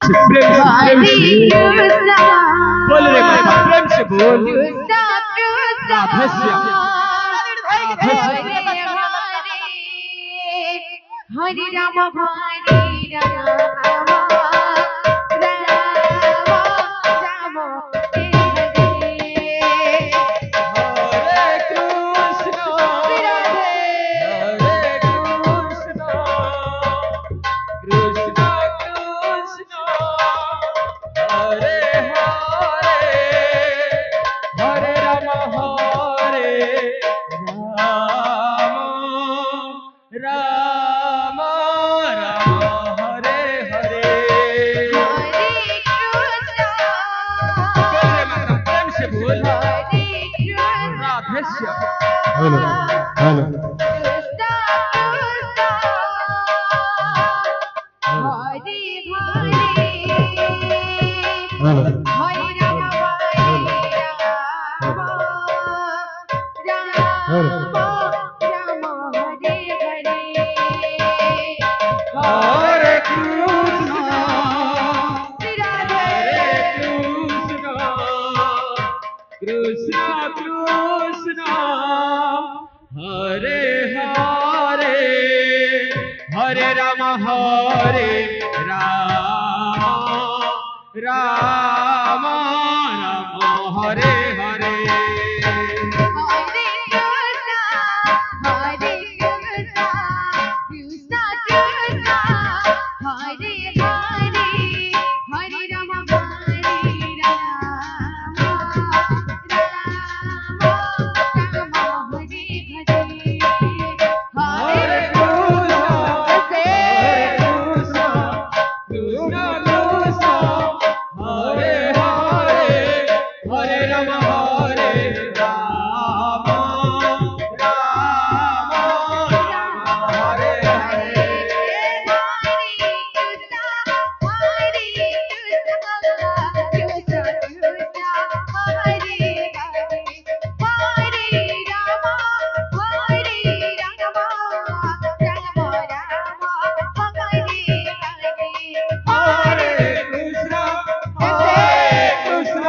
प्रेम से प्रेम हरे से कृष्णा बोल रे माता प्रेम से बोल कृष्णा कृष्णा राधे श्याम राधे हरे श्याम हरे राम हरे राम राम राम हरे हरे हरे कृष्ण राधे हरे कृष्ण कृष्ण कृष्ण हरे हरे हरे राम राम राम हरे हरे हरे कृष्णा बोल रे माता प्रेम से बोल हरे Krishna Radhe Shyam hello hello Krishna Krishna Hare Hare hello हरे राम राम राम हरे हरे हरे कृष्ण राधे हरे कृष्ण कृष्ण कृष्ण हरे हरे हरे राम राम राम हरे हरे हरे कृष्णा कृष्णा कृष्णा हरे हरे हरे राम राम राम हरे हरे हरे हरे कृष्ण कृष्ण कृष्ण हरे हरे हरे राम राम राम हरे हरे हरे कृष्ण कृष्ण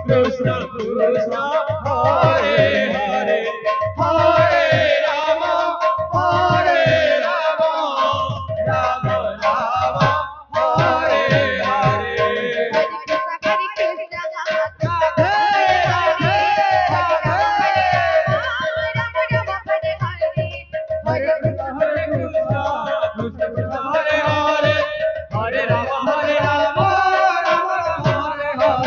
कृष्ण कृष्ण हरे हरे हरे राम राम राम हरे हरे राधे राधे हरे Krishna Krishna Krishna Hare Hare Hare Ram Ram Hare Hare Hare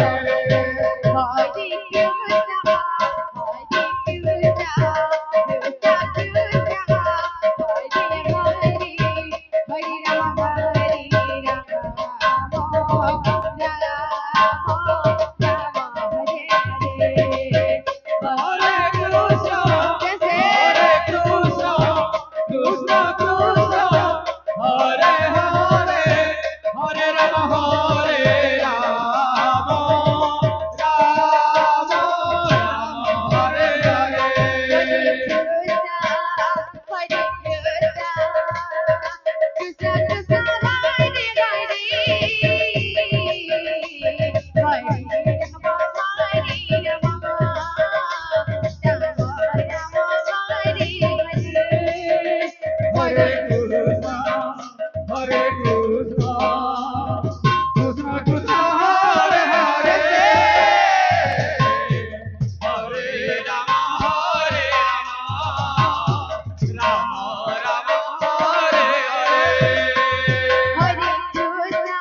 Krishna Krishna Krishna Hare Hare Hare Ram Ram Hare Hare Hare Krishna Krishna Krishna Hare Hare Hare Ram Ram Ram Hare Hare Hare Krishna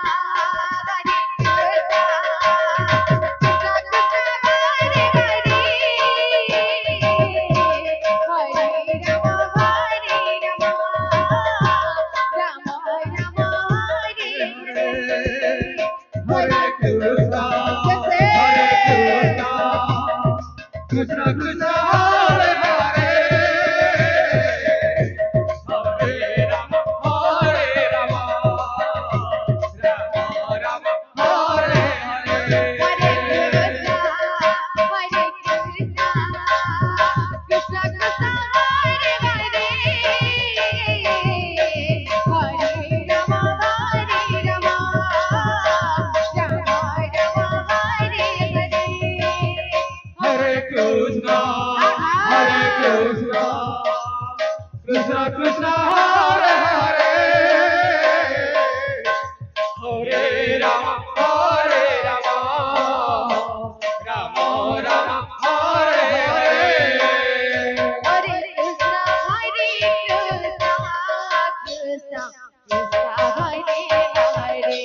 Rama, Hare Rama, Rama Rama, Hare Hare. Hare Krishna, Krishna Krishna, Hare Hare,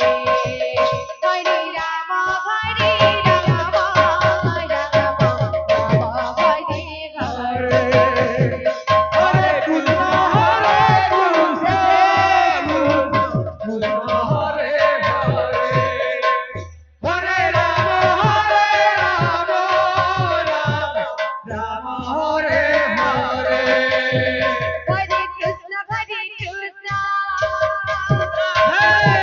Hare Rama, Rama Rama, Hare Hare. Hare Krishna, Krishna Krishna, Hare Hare, Hare Rama, Rama Rama, Hare Hare. Hare Krishna, Krishna Hare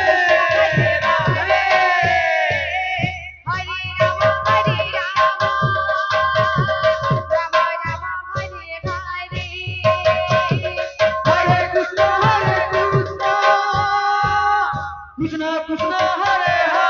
Rama, Hare Rama, Rama Rama, Hare Hare. Hare Krishna, Krishna Krishna, Hare Hare.